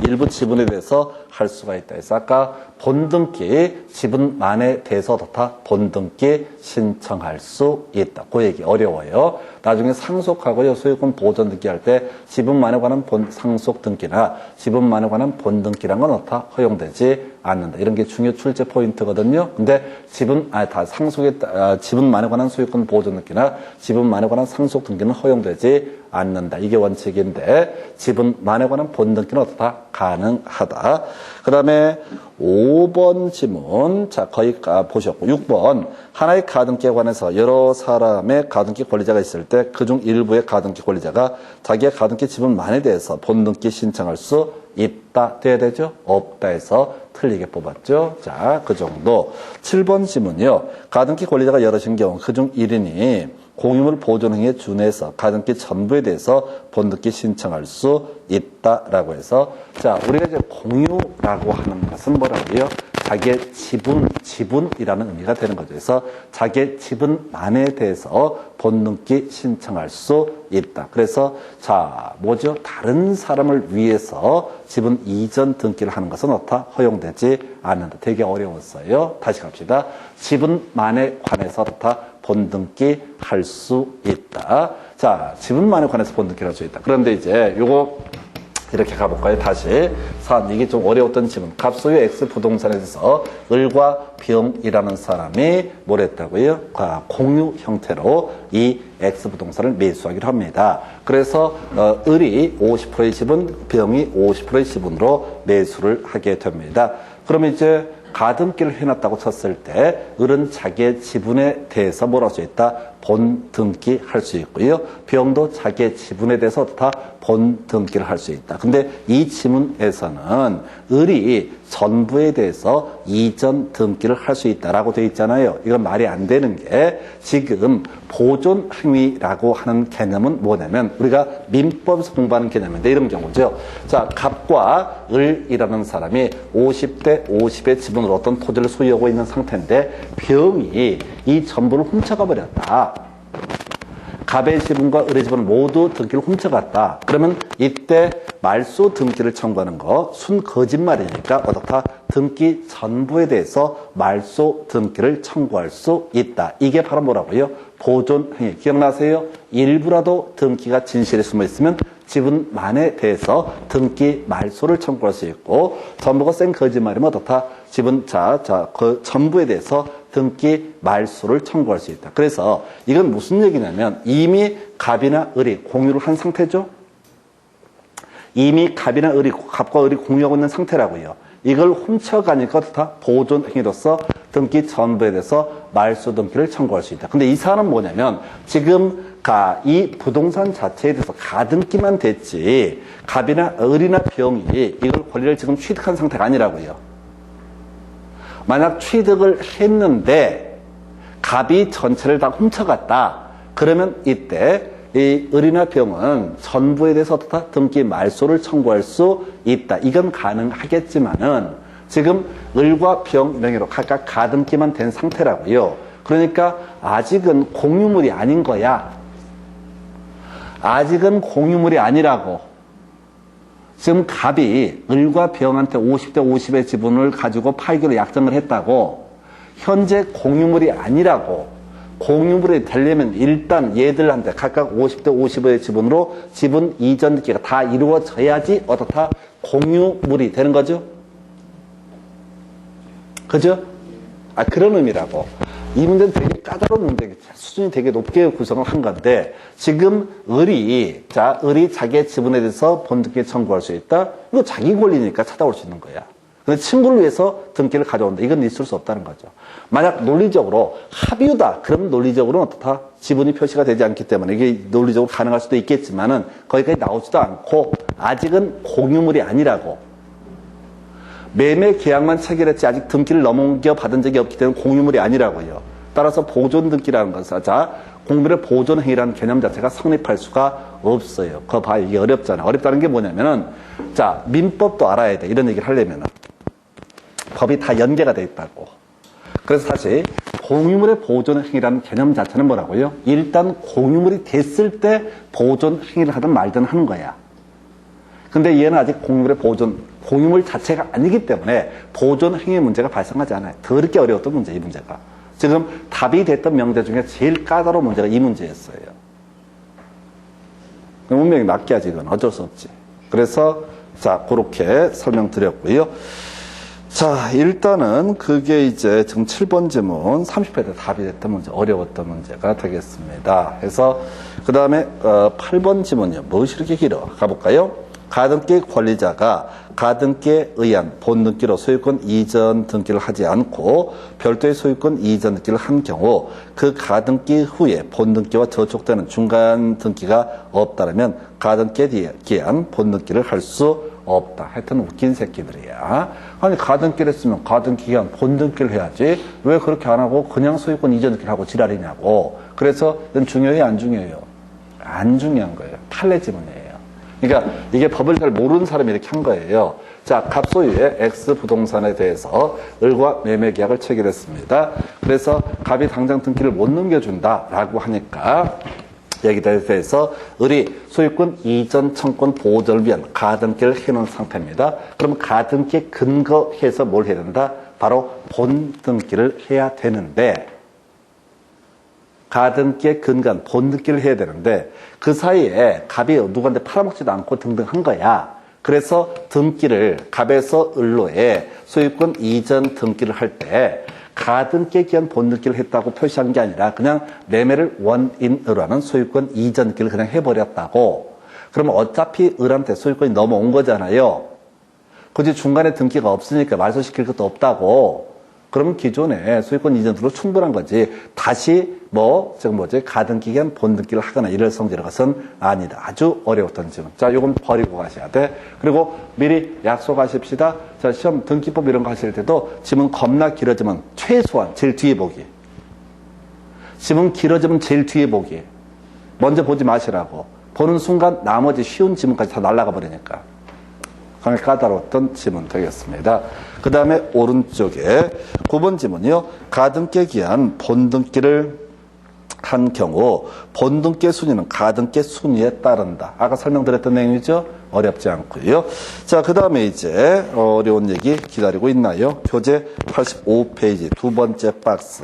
일부 지분에 대해서 할 수가 있다. 그래서 아까 본등기 지분만에 대해서 다 본등기 신청할 수 있다. 그 얘기 어려워요. 나중에 상속하고요 소유권 보존 등기 할 때 지분만에 관한 상속 등기나 지분만에 관한 본등기란 건 다 허용되지 않는다. 이런 게 중요 출제 포인트거든요. 근데 지분만에 관한 소유권 보존 등기나 지분만에 관한 상속 등기는 허용되지 않는다. 이게 원칙인데 지분만에 관한 본등기는 어떻다? 가능하다. 그 다음에 5번 지문. 자, 거의 보셨고. 6번. 하나의 가등기에 관해서 여러 사람의 가등기 권리자가 있을 때 그중 일부의 가등기 권리자가 자기의 가등기 지분만에 대해서 본등기 신청할 수 있다. 돼야 되죠? 없다 해서 틀리게 뽑았죠. 자, 그 정도. 7번 지문이요. 가등기 권리자가 여럿인 경우 그중 1인이 공유물 보존 행위에 준해서 가등기 전부에 대해서 본등기 신청할 수 있다라고 해서 자 우리가 이제 공유라고 하는 것은 뭐라고요? 자기의 지분이라는 의미가 되는 거죠. 그래서 자기의 지분만에 대해서 본등기 신청할 수 있다. 그래서 자 뭐죠? 다른 사람을 위해서 지분 이전 등기를 하는 것은 어떻다? 허용되지 않는다. 되게 어려웠어요. 다시 갑시다. 지분만에 관해서 어떻다? 본등기 할 수 있다. 자, 지분만에 관해서 본등기를 할 수 있다. 그런데 이제 요거 이렇게 가볼까요? 다시. 이게 좀 어려웠던 지문. 갑소유 X 부동산에 대해서 을과 병이라는 사람이 뭘 했다고요? 공유 형태로 이 X 부동산을 매수하기로 합니다. 그래서 을이 50%의 지분, 병이 50%의 지분으로 매수를 하게 됩니다. 그러면 이제 가등기를 해놨다고 쳤을 때 을은 자기의 지분에 대해서 뭘 할 수 있다? 본등기 할 수 있고요. 병도 자기의 지분에 대해서 다 본등기를 할 수 있다. 근데 이 지문에서는 을이 전부에 대해서 이전 등기를 할 수 있다라고 되어 있잖아요. 이건 말이 안 되는 게 지금 보존 행위라고 하는 개념은 뭐냐면 우리가 민법에서 공부하는 개념인데 이런 경우죠. 자, 갑과 을이라는 사람이 50대 50의 지분으로 어떤 토지를 소유하고 있는 상태인데 병이 이 전부를 훔쳐가 버렸다. 갑의 지분과 을의 지분을 모두 등기를 훔쳐갔다. 그러면 이때 말소 등기를 청구하는 거 순 거짓말이니까 어떻다? 등기 전부에 대해서 말소 등기를 청구할 수 있다. 이게 바로 뭐라고요? 보존행위. 기억나세요? 일부라도 등기가 진실에 숨어 있으면 지분만에 대해서 등기 말소를 청구할 수 있고 전부가 센 거짓말이면 어떻다? 그 전부에 대해서 등기 말소를 청구할 수 있다. 그래서 이건 무슨 얘기냐면 이미 갑이나 을이 공유를 한 상태죠. 이미 갑과 을이 공유하고 있는 상태라고요. 이걸 훔쳐가니까 어떻다? 보존 행위로서 등기 전부에 대해서 말소 등기를 청구할 수 있다. 근데 이 사안은 뭐냐면 지금 이 부동산 자체에 대해서 가등기만 됐지 갑이나 을이나 병이 이걸 권리를 지금 취득한 상태가 아니라고요. 만약 취득을 했는데 갑이 전체를 다 훔쳐갔다. 그러면 이때 이 을이나 병은 전부에 대해서 어떻다? 등기 말소를 청구할 수 있다. 이건 가능하겠지만은 지금 을과 병 명의로 각각 가등기만 된 상태라고요. 그러니까 아직은 공유물이 아닌 거야. 아직은 공유물이 아니라고. 지금 갑이 을과 병한테 50대 50의 지분을 가지고 팔기로 약정을 했다고 현재 공유물이 아니라고 공유물이 되려면 일단 얘들한테 각각 50대 50의 지분으로 지분 이전 등기가 다 이루어져야지 어떻다? 공유물이 되는 거죠? 그죠? 그런 의미라고. 이 문제는 되게 까다로운 문제겠죠. 수준이 되게 높게 구성을 한 건데, 지금 을이 자기의 지분에 대해서 본등기 청구할 수 있다? 이거 자기 권리니까 찾아올 수 있는 거야. 근데 친구를 위해서 등기를 가져온다. 이건 있을 수 없다는 거죠. 만약 논리적으로 합의다. 그럼 논리적으로는 어떻다? 지분이 표시가 되지 않기 때문에 이게 논리적으로 가능할 수도 있겠지만은 거기까지 나오지도 않고 아직은 공유물이 아니라고. 매매 계약만 체결했지 아직 등기를 넘겨 받은 적이 없기 때문에 공유물이 아니라고요. 따라서 보존 등기라는 것은 공물의 보존 행위라는 개념 자체가 성립할 수가 없어요. 그거 봐, 이게 어렵잖아. 어렵다는 게 뭐냐면은 민법도 알아야 돼. 이런 얘기를 하려면은 법이 다 연계가 돼 있다고. 그래서 사실 공유물의 보존 행위라는 개념 자체는 뭐라고요? 일단 공유물이 됐을 때 보존 행위를 하든 말든 하는 거야. 근데 얘는 아직 공유물 자체가 아니기 때문에 보존 행위 문제가 발생하지 않아요. 더럽게 어려웠던 문제, 이 문제가. 지금 답이 됐던 명제 중에 제일 까다로운 문제가 이 문제였어요. 운명이 맡겨야지, 이건. 어쩔 수 없지. 그래서, 그렇게 설명드렸고요. 일단은 그게 이제 지금 7번 지문 30회에 답이 됐던 문제, 어려웠던 문제가 되겠습니다. 그래서, 그 다음에, 8번 지문이요. 무엇이 이렇게 길어? 가볼까요? 가등기 권리자가 가등기에 의한 본등기로 소유권 이전 등기를 하지 않고 별도의 소유권 이전 등기를 한 경우 그 가등기 후에 본등기와 저촉되는 중간 등기가 없다면 가등기에 기한 본등기를 할 수 없다. 하여튼 웃긴 새끼들이야. 아니 가등기를 했으면 가등기 기한 본등기를 해야지 왜 그렇게 안 하고 그냥 소유권 이전 등기를 하고 지랄이냐고. 그래서 이건 중요해요? 안 중요해요? 안 중요한 거예요. 판례 지문이에요. 그러니까 이게 법을 잘 모르는 사람이 이렇게 한 거예요. 갑소유의 X 부동산에 대해서 을과 매매 계약을 체결했습니다. 그래서 갑이 당장 등기를 못 넘겨준다라고 하니까 여기에 대해서 을이 소유권 이전 청권 보존을 위한 가등기를 해놓은 상태입니다. 그럼 가등기에 근거해서 뭘 해야 된다? 바로 본등기를 해야 되는데 가등기에 근거한 본등기를 해야 되는데 그 사이에 갑이 누구한테 팔아먹지도 않고 등등 한 거야. 그래서 등기를 갑에서 을로의 소유권 이전 등기를 할 때 가등기에 기한 본등기를 했다고 표시한 게 아니라 그냥 매매를 원인으로 하는 소유권 이전 등기를 그냥 해버렸다고. 그러면 어차피 을한테 소유권이 넘어온 거잖아요. 굳이 중간에 등기가 없으니까 말소시킬 것도 없다고. 그러면 기존에 소유권 이전으로 충분한 거지. 다시 가등기간 본등기를 하거나 이럴 성질의 것은 아니다. 아주 어려웠던 질문. 자, 요건 버리고 가셔야 돼. 그리고 미리 약속하십시다. 자, 시험 등기법 이런 거 하실 때도 지문 겁나 길어지면 최소한 제일 뒤에 보기. 지문 길어지면 제일 뒤에 보기. 먼저 보지 마시라고. 보는 순간 나머지 쉬운 지문까지 다 날아가 버리니까. 강하게 까다로웠던 지문 되겠습니다. 그 다음에 오른쪽에 9번 지문이요. 가등기에 기한 본등기를 한 경우 본등기 순위는 가등기 순위에 따른다. 아까 설명드렸던 내용이죠. 어렵지 않고요. 자, 그 다음에 이제 어려운 얘기 기다리고 있나요? 교재 85페이지 두 번째 박스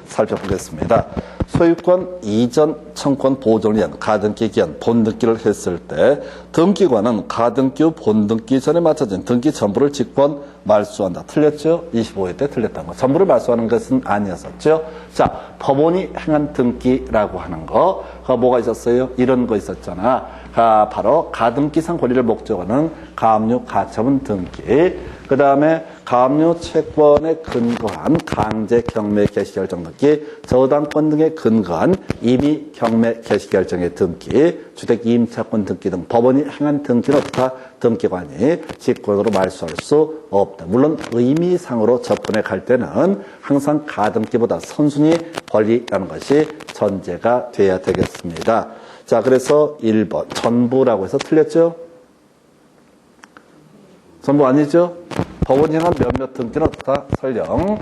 살펴보겠습니다. 소유권 이전 청권 보존을 위한 가등기 기한 본등기를 했을 때 등기관은 가등기 후 본등기 전에 맞춰진 등기 전부를 직권 말소한다. 틀렸죠? 25회 때 틀렸던 거. 전부를 말소하는 것은 아니었었죠. 자, 법원이 행한 등기라고 하는 거. 뭐가 있었어요? 이런 거 있었잖아. 바로 가등기상 권리를 목적으로 가압류 가처분 등기. 그 다음에 가압류 채권에 근거한 강제 경매 개시 결정 등기, 저당권 등에 근거한 임의 경매 개시 결정의 등기, 주택 임차권 등기 등 법원이 행한 등기는 없다. 등기관이 직권으로 말소할 수 없다. 물론 의미상으로 접근해 갈 때는 항상 가등기보다 선순위 권리라는 것이 전제가 돼야 되겠습니다. 자, 그래서 1번 전부라고 해서 틀렸죠? 전부 아니죠? 법원이 행한 몇몇 등기는 없다. 설령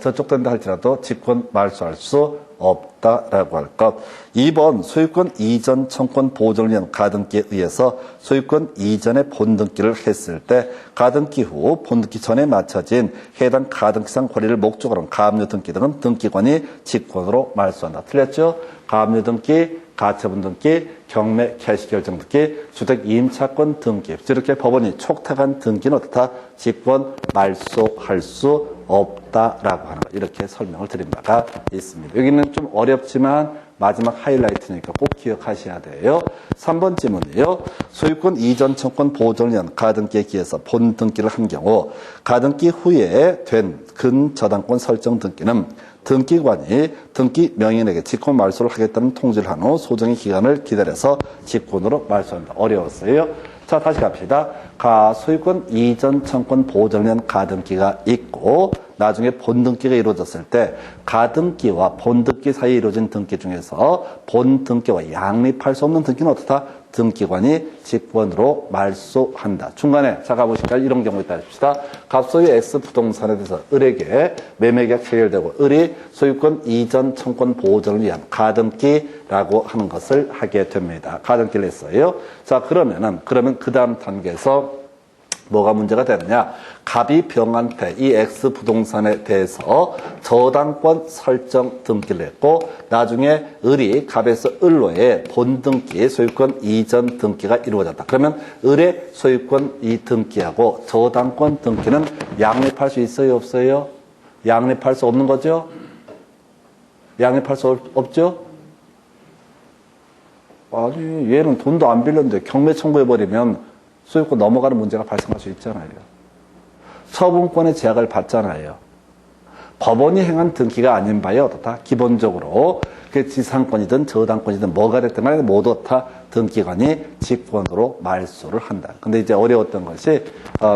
저촉된다 할지라도 직권 말소할 수 없다라고 할 것. 2번 소유권 이전 청권 보존을 위한 가등기에 의해서 소유권 이전의 본등기를 했을 때 가등기 후 본등기 전에 맞춰진 해당 가등기상 권리를 목적으로 한 가압류 등기 등은 등기관이 직권으로 말소한다. 틀렸죠? 가압류 등기, 가처분 등기, 경매 개시 결정 등기, 주택 임차권 등기. 이렇게 법원이 촉탁한 등기는 어떻다? 직권 말소할 수 없다라고 하는 것. 이렇게 설명을 드린 바가 있습니다. 여기는 좀 어렵지만 마지막 하이라이트니까 꼭 기억하셔야 돼요. 3번 질문이에요. 소유권 이전 청권 보존을 위한 가등기에 기해서 본등기를 한 경우 가등기 후에 된 근저당권 설정 등기는 등기관이 등기 명인에게 직권 말소를 하겠다는 통지를 한 후 소정의 기간을 기다려서 직권으로 말소한다. 어려웠어요. 자, 다시 갑시다. 소유권 이전 청권 보존을 위한 가등기가 있고 나중에 본등기가 이루어졌을 때 가등기와 본등기 사이에 이루어진 등기 중에서 본등기와 양립할 수 없는 등기는 어떻다? 등기관이 직권으로 말소한다. 중간에 자 가보실까요? 이런 경우 있다 합시다. 갑소유 X 부동산에 대해서 을에게 매매계약 체결되고 을이 소유권 이전 청권 보존을 위한 가등기라고 하는 것을 하게 됩니다. 가등기를 했어요. 자, 그러면 그 다음 단계에서 뭐가 문제가 되느냐? 갑이 병한테 이 X 부동산에 대해서 저당권 설정 등기를 했고 나중에 을이 갑에서 을로의 본등기 소유권 이전 등기가 이루어졌다. 그러면 을의 소유권 이 등기하고 저당권 등기는 양립할 수 있어요? 없어요? 양립할 수 없는 거죠? 양립할 수 없죠? 아니, 얘는 돈도 안 빌렸는데 경매 청구해버리면 소유권 넘어가는 문제가 발생할 수 있잖아요. 처분권의 제약을 받잖아요. 법원이 행한 등기가 아닌 바에 어떻다? 기본적으로 그 지상권이든 저당권이든 뭐가 됐든 간에 모두 다 등기관이 직권으로 말소를 한다. 근데 이제 어려웠던 것이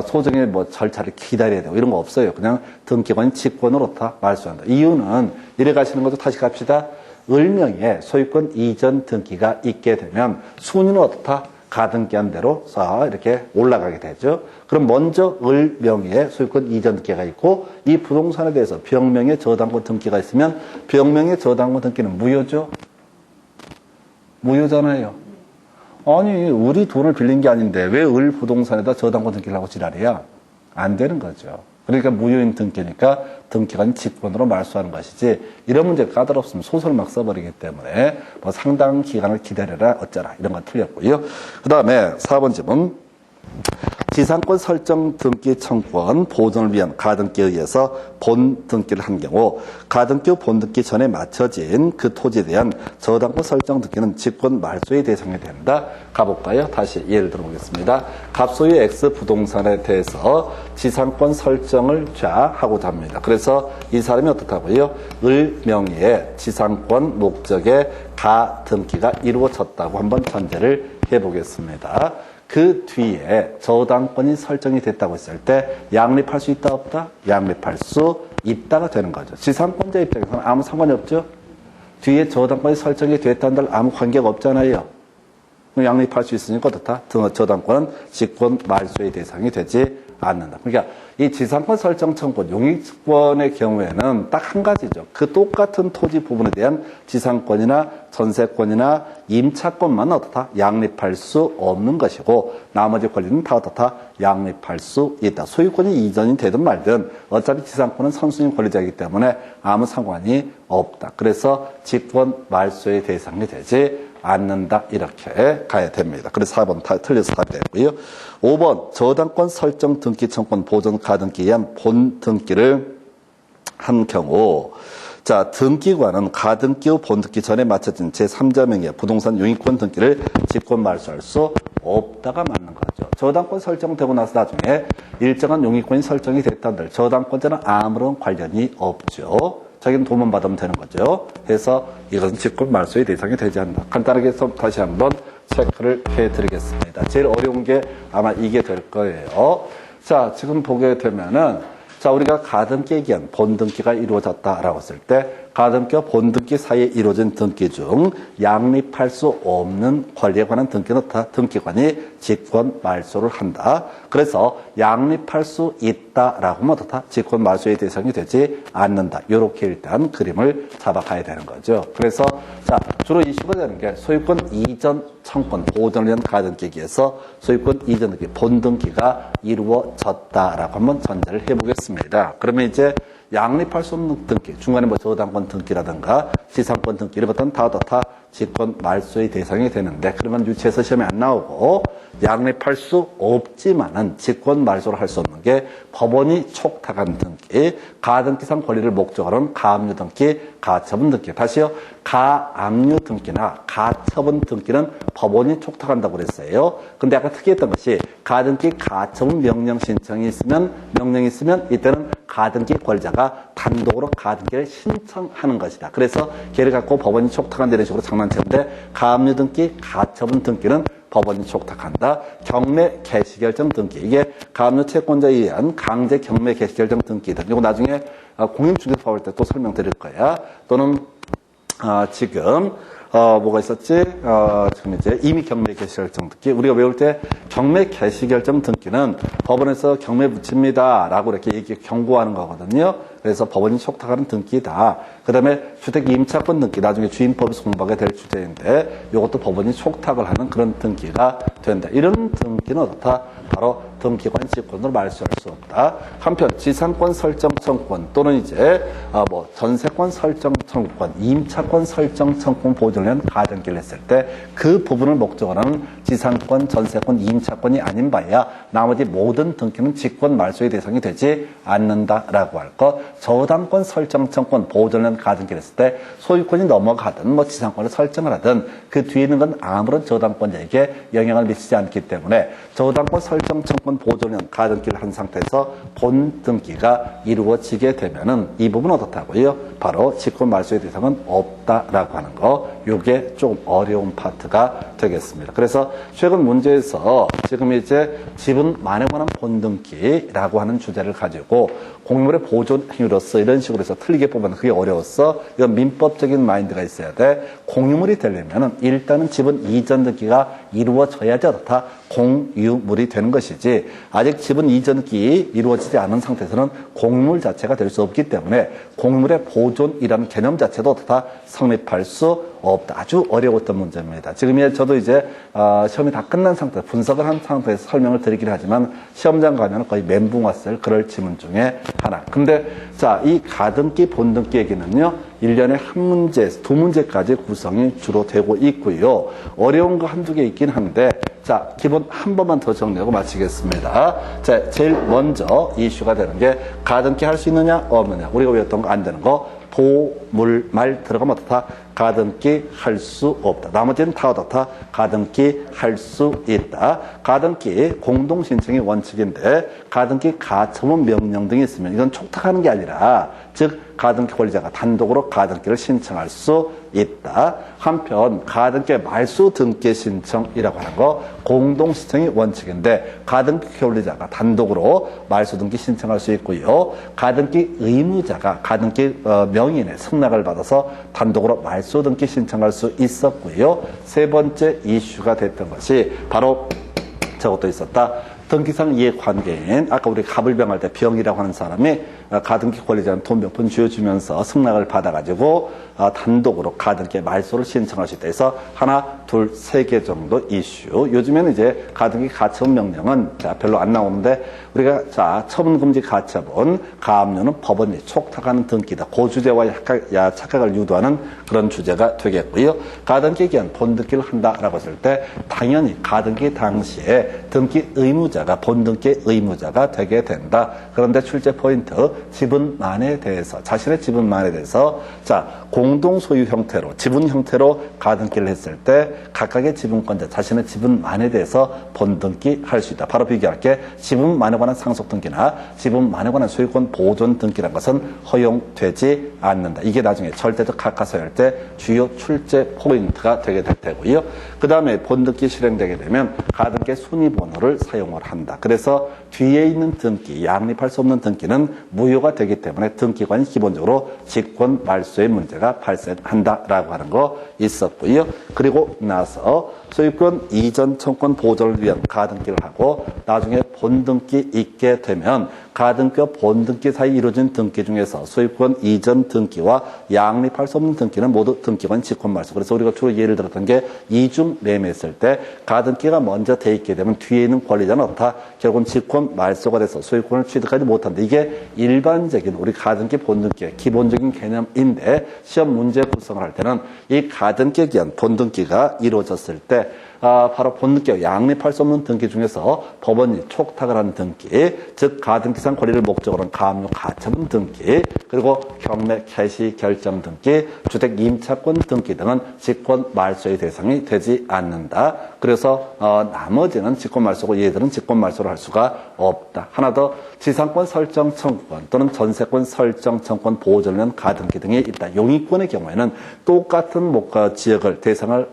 소정의 절차를 기다려야 되고 이런 거 없어요. 그냥 등기관이 직권으로 다 말소한다. 이유는 이래 가시는 거죠. 다시 갑시다. 을명의 소유권 이전 등기가 있게 되면 순위는 어떻다? 가등기한 대로 이렇게 올라가게 되죠. 그럼 먼저 을 명의의 소유권 이전 등기가 있고 이 부동산에 대해서 병명의 저당권 등기가 있으면 병명의 저당권 등기는 무효죠. 무효잖아요. 아니, 을이 돈을 빌린 게 아닌데 왜 을 부동산에다 저당권 등기를 하고 지랄이야? 안 되는 거죠. 그러니까 무효인 등기니까 등기관이 직권으로 말소하는 것이지 이런 문제가 까다롭으면 소설을 막 써버리기 때문에 상당한 기간을 기다려라 어쩌라 이런 건 틀렸고요. 그 다음에 4번 질문. 지상권 설정 등기 청구권 보존을 위한 가등기에 의해서 본등기를 한 경우 가등기 후 본등기 전에 맞춰진 그 토지에 대한 저당권 설정 등기는 직권 말소의 대상이 된다. 가볼까요? 다시 예를 들어보겠습니다. 갑소유 X 부동산에 대해서 지상권 설정을 하고자 합니다. 그래서 이 사람이 어떻다고요? 을 명의의 지상권 목적의 가등기가 이루어졌다고 한번 전제를 해보겠습니다. 그 뒤에 저당권이 설정이 됐다고 했을 때 양립할 수 있다 없다? 양립할 수 있다가 되는 거죠. 지상권자 입장에서는 아무 상관이 없죠. 뒤에 저당권이 설정이 됐다는 아무 관계가 없잖아요. 양립할 수 있으니까 어떻다? 저당권은 직권 말소의 대상이 되지 않는다. 그러니까 이 지상권 설정 청구권, 용익권의 경우에는 딱 한 가지죠. 그 똑같은 토지 부분에 대한 지상권이나 전세권이나 임차권만 어떻다? 양립할 수 없는 것이고 나머지 권리는 다 어떻다? 양립할 수 있다. 소유권이 이전이 되든 말든 어차피 지상권은 선순위 권리자이기 때문에 아무 상관이 없다. 그래서 직권 말소의 대상이 되지 않는다. 이렇게 가야 됩니다. 그래서 4번 틀려서 답이 되고요. 5번 저당권 설정 등기 청구권 보존 가등기에 의한 본등기를 한 경우 자, 등기관은 가등기 후 본등기 전에 맞춰진 제3자 명의의 부동산 용익권 등기를 직권 말소할 수 없다가 맞는 거죠. 저당권 설정되고 나서 나중에 일정한 용익권이 설정이 됐다는들 저당권자는 아무런 관련이 없죠. 자기는 돈만 받으면 되는 거죠. 그래서 이것은 직권 말소의 대상이 되지 않는다. 간단하게 다시 한번 체크를 해드리겠습니다. 제일 어려운 게 아마 이게 될 거예요. 자, 지금 보게 되면은 자, 우리가 가등기에 의한 본등기가 이루어졌다라고 했을 때 가등기와 본등기 사이에 이루어진 등기 중 양립할 수 없는 권리에 관한 등기는 다 등기관이 직권 말소를 한다. 그래서 양립할 수 있다라고 하면 어떻다? 직권 말소의 대상이 되지 않는다. 이렇게 일단 그림을 잡아가야 되는 거죠. 그래서 자, 주로 이슈가 되는 게 소유권 이전 청권 보존을 위한 가등기에서 소유권 이전 등기 본등기가 이루어졌다라고 한번 전제를 해보겠습니다. 그러면 이제 양립할 수 없는 등기, 중간에 뭐 저당권 등기라든가 지상권 등기 이런 것들은 다 직권 말소의 대상이 되는데 그러면 유치해서 시험에 안 나오고 양립할 수 없지만은 직권 말소를 할 수 없는 게 법원이 촉탁한 등기, 가등기상 권리를 목적으로 하는 가압류 등기, 가처분 등기. 다시요. 가압류 등기나 가처분 등기는 법원이 촉탁한다고 그랬어요. 근데 아까 특이했던 것이 가등기, 가처분 명령 신청이 있으면 명령이 있으면 이때는 가등기 권리자가 단독으로 가등기를 신청하는 것이다. 그래서 걔를 갖고 법원이 촉탁한다 이런 식으로 장난쳤는데 가압류 등기, 가처분 등기는 법원이 촉탁한다. 경매 개시결정 등기. 이게 가압류 채권자에 의한 강제 경매 개시결정 등기다. 이거 나중에 공인중개법 할 때 또 설명드릴 거야. 또는 지금 뭐가 있었지? 지금 이제 이미 경매 개시결정 등기. 우리가 외울 때 경매 개시결정 등기는 법원에서 경매 붙입니다. 라고 이렇게 경고하는 거거든요. 그래서 법원이 촉탁하는 등기다. 그 다음에 주택 임차권 등기. 나중에 주임법에서 공부하게 될 주제인데 이것도 법원이 촉탁을 하는 그런 등기가 된다. 이런 등기는 어떻다? 바로 등기관 직권으로 말소할 수 없다. 한편 지상권 설정 청구권 또는 이제 뭐 전세권 설정 청구권, 임차권 설정 청구권 보존을 위한 가등기를 했을 때 그 부분을 목적으로 하는 지상권, 전세권, 임차권이 아닌 바야 나머지 모든 등기는 직권 말소의 대상이 되지 않는다라고 할 것. 저당권 설정 청구권 보존을 위한 가등기를 했을 때 소유권이 넘어가든 뭐 지상권을 설정을 하든 그 뒤에 있는 건 아무런 저당권자에게 영향을 미치지 않기 때문에 저당권 설정 청구권 보존을 위한 가등기를 한 상태에서 본등기가 이루어지게 되면은 이 부분은 어떻다고요? 바로 직권 말소의 대상은 없다라고 하는 거. 요게 조금 어려운 파트가 되겠습니다. 그래서 최근 문제에서 지금 이제 지분 만에 관한 본등기라고 하는 주제를 가지고 공유물의 보존 행위로서 이런 식으로 해서 틀리게 뽑으면 그게 어려웠어. 이건 민법적인 마인드가 있어야 돼. 공유물이 되려면은 일단은 지분 이전 등기가 이루어져야지 어떻다? 공유물이 되는 것이지 아직 지분 이전 등기 이루어지지 않은 상태에서는 공유물 자체가 될 수 없기 때문에 공유물의 보존이라는 개념 자체도 어떻다? 성립할 수 없다. 아주 어려웠던 문제입니다. 지금 저도 이제 시험이 다 끝난 상태, 분석을 한 상태에서 설명을 드리긴 하지만 시험장 가면 거의 멘붕 왔을 그럴 지문 중에 하나. 근데 자, 이 가등기, 본등기 얘기는요. 1년에 한 문제, 두 문제까지 구성이 주로 되고 있고요. 어려운 거 한두 개 있긴 한데 자, 기본 한 번만 더 정리하고 마치겠습니다. 자, 제일 먼저 이슈가 되는 게 가등기 할 수 있느냐, 없느냐. 우리가 외웠던 거 안 되는 거. 도, 물, 말 들어가면 어떻다? 가등기 할 수 없다. 나머지는 다 어떻다? 가등기 할 수 있다. 가등기 공동신청의 원칙인데 가등기 가처분 명령 등이 있으면 이건 촉탁하는 게 아니라 즉 가등기 권리자가 단독으로 가등기를 신청할 수 있다. 한편 가등기 말소 등기 신청이라고 하는 거 공동신청의 원칙인데 가등기 권리자가 단독으로 말소 등기 신청할 수 있고요. 가등기 의무자가 가등기 명인의 승낙을 받아서 단독으로 말소 등기 신청할 수 있었고요. 세 번째 이슈가 됐던 것이 바로 저것도 있었다. 등기상 이해관계인 아까 우리 갑을병할 때 병이라고 하는 사람이 가등기 권리자는 돈 몇 푼 쥐어주면서 승낙을 받아가지고 단독으로 가등기 말소를 신청할 수 있다 해서 하나, 둘, 세 개 정도 이슈. 요즘에는 이제 가등기 가처분 명령은 자, 별로 안 나오는데 우리가 자, 처분금지 가처분, 가압류는 법원이 촉탁하는 등기다. 고주제와 착각을 유도하는 그런 주제가 되겠고요. 가등기 기한 본등기를 한다라고 했을 때 당연히 가등기 당시에 등기 의무자가 본등기 의무자가 되게 된다. 그런데 출제 포인트 지분만에 대해서 자신의 지분만에 대해서 자 공동 소유 형태로 지분 형태로 가등기를 했을 때 각각의 지분권자 자신의 지분만에 대해서 본등기 할 수 있다. 바로 비교할게 지분만에 관한 상속 등기나 지분만에 관한 소유권 보존 등기란 것은 허용되지 않는다. 이게 나중에 절대적 가까스할 때 주요 출제 포인트가 되게 될 테고요. 그 다음에 본등기 실행되게 되면 가등기 순위번호를 사용을 한다. 그래서 뒤에 있는 등기, 양립할 수 없는 등기는 무효가 되기 때문에 등기관이 기본적으로 직권 말소의 문제가 발생한다라고 하는 거 있었고요. 그리고 나서 소유권 이전 청권 보존을 위한 가등기를 하고 나중에 본등기 있게 되면 가등기와 본등기 사이 이루어진 등기 중에서 소유권 이전 등기와 양립할 수 없는 등기는 모두 등기관 직권 말소. 그래서 우리가 주로 예를 들었던 게 이중 매매했을 때 가등기가 먼저 돼 있게 되면 뒤에 있는 권리자는 어떻다? 결국은 직권 말소가 돼서 소유권을 취득하지 못한다. 이게 일반적인 우리 가등기 본등기의 기본적인 개념인데 시험 문제 구성을 할 때는 이 가등기에 기한 본등기가 이루어졌을 때 바로 본등기와 양립할 수 없는 등기 중에서 법원이 촉탁을 한 등기, 즉 가등기상 권리를 목적으로 한 가압류 가처분 등기, 그리고 경매 개시 결정 등기, 주택 임차권 등기 등은 직권 말소의 대상이 되지 않는다. 그래서 나머지는 직권 말소고 얘들은 직권 말소를 할 수가 없다. 하나 더 지상권 설정 청구권 또는 전세권 설정 청구권 보존을 위한 가등기 등이 있다. 용익권의 경우에는 똑같은 지역을 대상을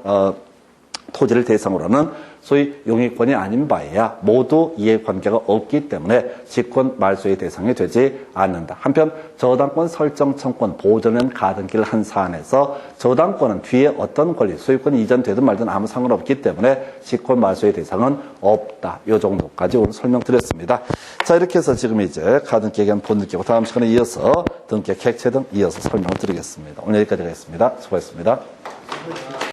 토지를 대상으로는 소위 용익권이 아닌 바에야 모두 이해관계가 없기 때문에 직권 말소의 대상이 되지 않는다. 한편 저당권 설정 청권 보존은 가등기를 한 사안에서 저당권은 뒤에 어떤 권리, 소유권이 이전되든 말든 아무 상관없기 때문에 직권 말소의 대상은 없다. 이 정도까지 오늘 설명드렸습니다. 자, 이렇게 해서 지금 이제 가등기에 대한 본등기고 다음 시간에 이어서 등기 객체 등 이어서 설명을 드리겠습니다. 오늘 여기까지 하겠습니다. 수고하셨습니다.